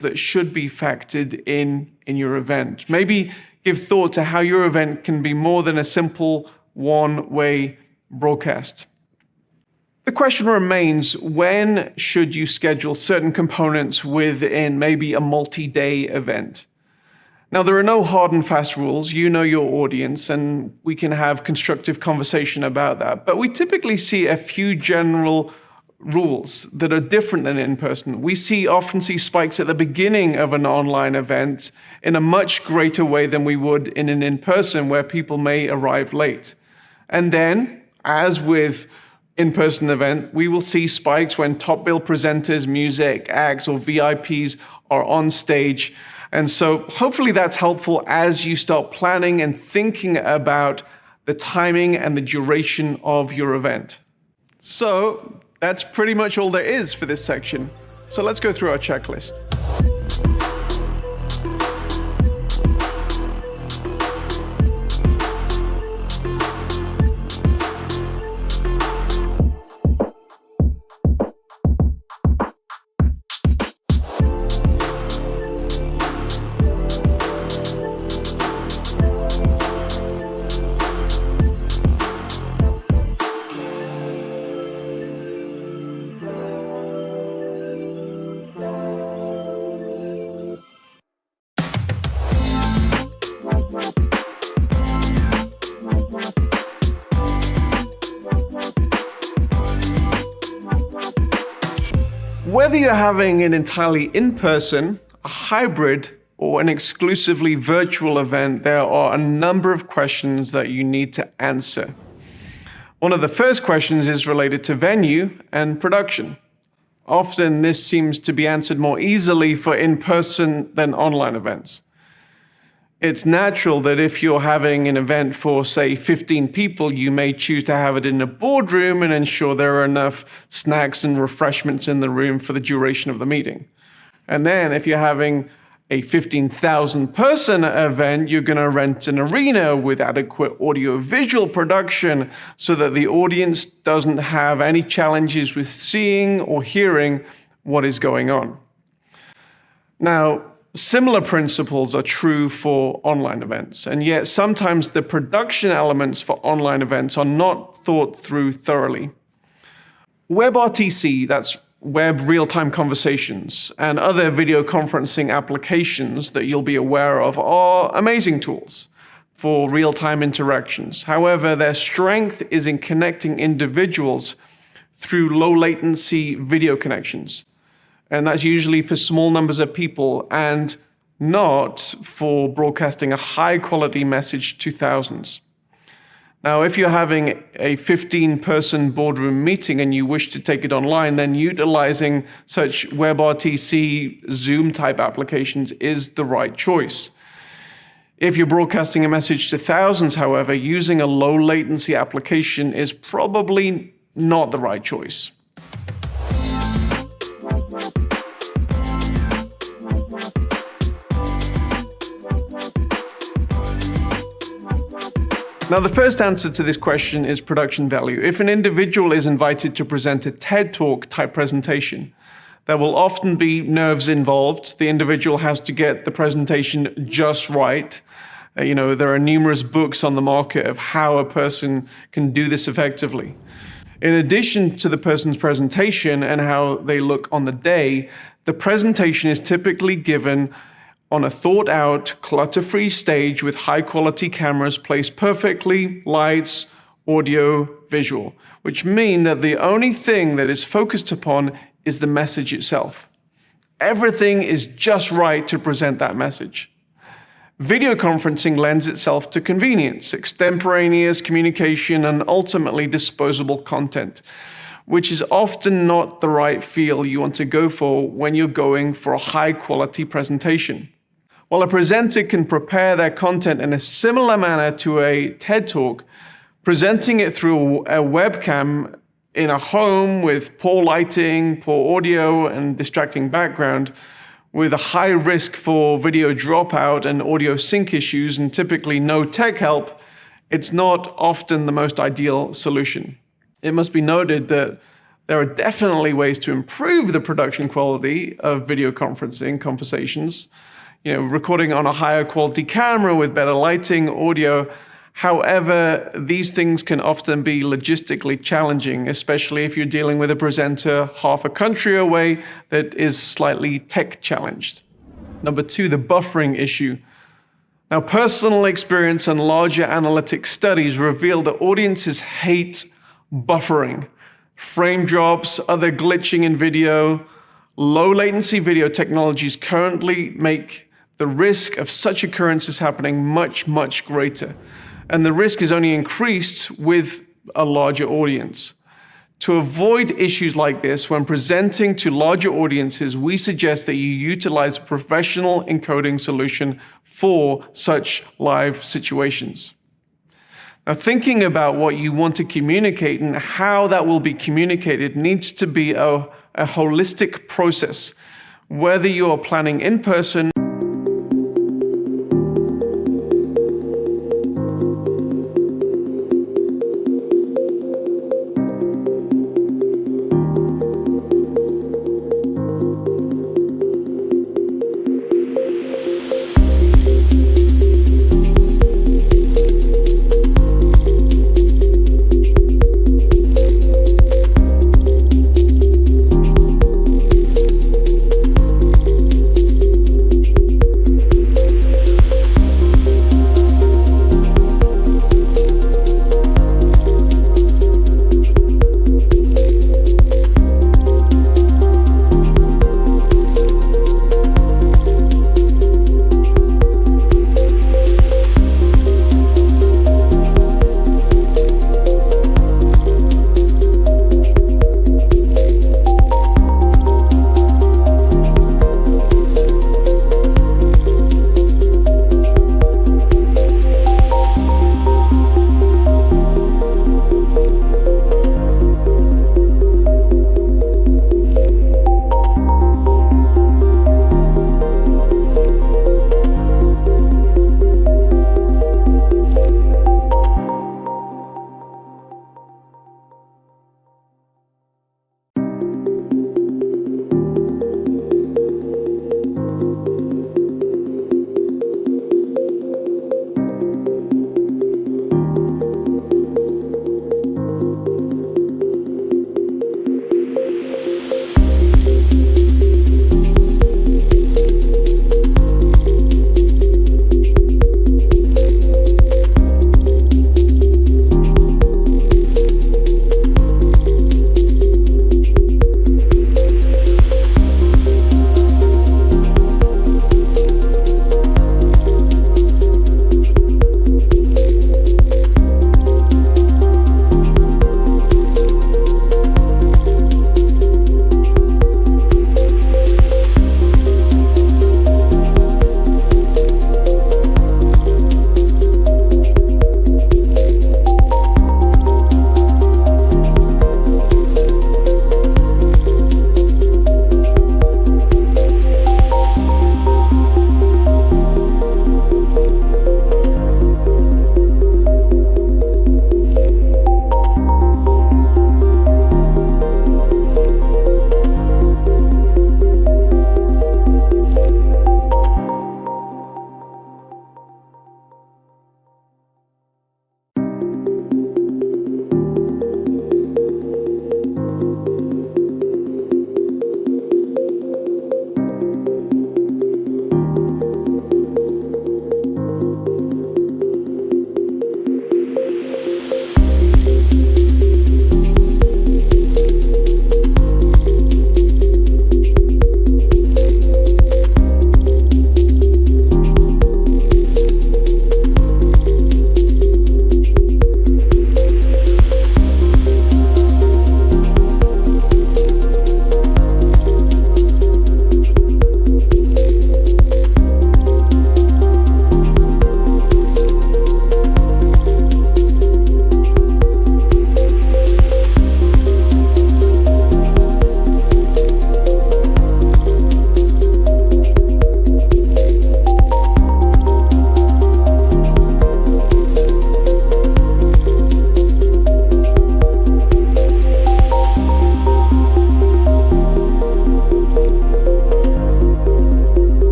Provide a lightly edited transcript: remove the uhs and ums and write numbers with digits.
that should be factored in your event. Maybe give thought to how your event can be more than a simple one-way broadcast. The question remains, when should you schedule certain components within maybe a multi-day event? Now, there are no hard and fast rules. You know your audience, and we can have constructive conversation about that. But we typically see a few general rules that are different than in person. We often see spikes at the beginning of an online event in a much greater way than we would in an in-person where people may arrive late. And then, as with in-person event, we will see spikes when top bill presenters, music acts, or VIPs are on stage. And so hopefully that's helpful as you start planning and thinking about the timing and the duration of your event. So that's pretty much all there is for this section. So let's go through our checklist. Whether you're having an entirely in-person, a hybrid, or an exclusively virtual event, there are a number of questions that you need to answer. One of the first questions is related to venue and production. Often this seems to be answered more easily for in-person than online events. It's natural that if you're having an event for, say, 15 people, you may choose to have it in a boardroom and ensure there are enough snacks and refreshments in the room for the duration of the meeting. And then if you're having a 15,000 person event, you're going to rent an arena with adequate audio-visual production so that the audience doesn't have any challenges with seeing or hearing what is going on. Now, similar principles are true for online events, and yet sometimes the production elements for online events are not thought through thoroughly. WebRTC, that's Web Real-Time Conversations, and other video conferencing applications that you'll be aware of are amazing tools for real-time interactions. However, their strength is in connecting individuals through low-latency video connections. And that's usually for small numbers of people and not for broadcasting a high-quality message to thousands. Now, if you're having a 15-person boardroom meeting and you wish to take it online, then utilizing such WebRTC, Zoom-type applications is the right choice. If you're broadcasting a message to thousands, however, using a low-latency application is probably not the right choice. Now, the first answer to this question is production value. If an individual is invited to present a TED Talk type presentation, there will often be nerves involved. The individual has to get the presentation just right. There are numerous books on the market of how a person can do this effectively. In addition to the person's presentation and how they look on the day, the presentation is typically given on a thought-out, clutter-free stage with high-quality cameras placed perfectly, lights, audio, visual, which mean that the only thing that is focused upon is the message itself. Everything is just right to present that message. Video conferencing lends itself to convenience, extemporaneous communication, and ultimately disposable content, which is often not the right feel you want to go for when you're going for a high-quality presentation. While a presenter can prepare their content in a similar manner to a TED Talk, presenting it through a webcam in a home with poor lighting, poor audio, and distracting background, with a high risk for video dropout and audio sync issues and typically no tech help, it's not often the most ideal solution. It must be noted that There are definitely ways to improve the production quality of video conferencing conversations, recording on a higher quality camera with better lighting, audio. However, these things can often be logistically challenging, especially if you're dealing with a presenter half a country away that is slightly tech challenged. Number 2, the buffering issue. Now, personal experience and larger analytic studies reveal that audiences hate buffering. Frame drops, other glitching in video, low latency video technologies currently make the risk of such occurrences happening much, much greater. And the risk is only increased with a larger audience. To avoid issues like this, when presenting to larger audiences, we suggest that you utilize a professional encoding solution for such live situations. Now, thinking about what you want to communicate and how that will be communicated needs to be a holistic process, whether you are planning in person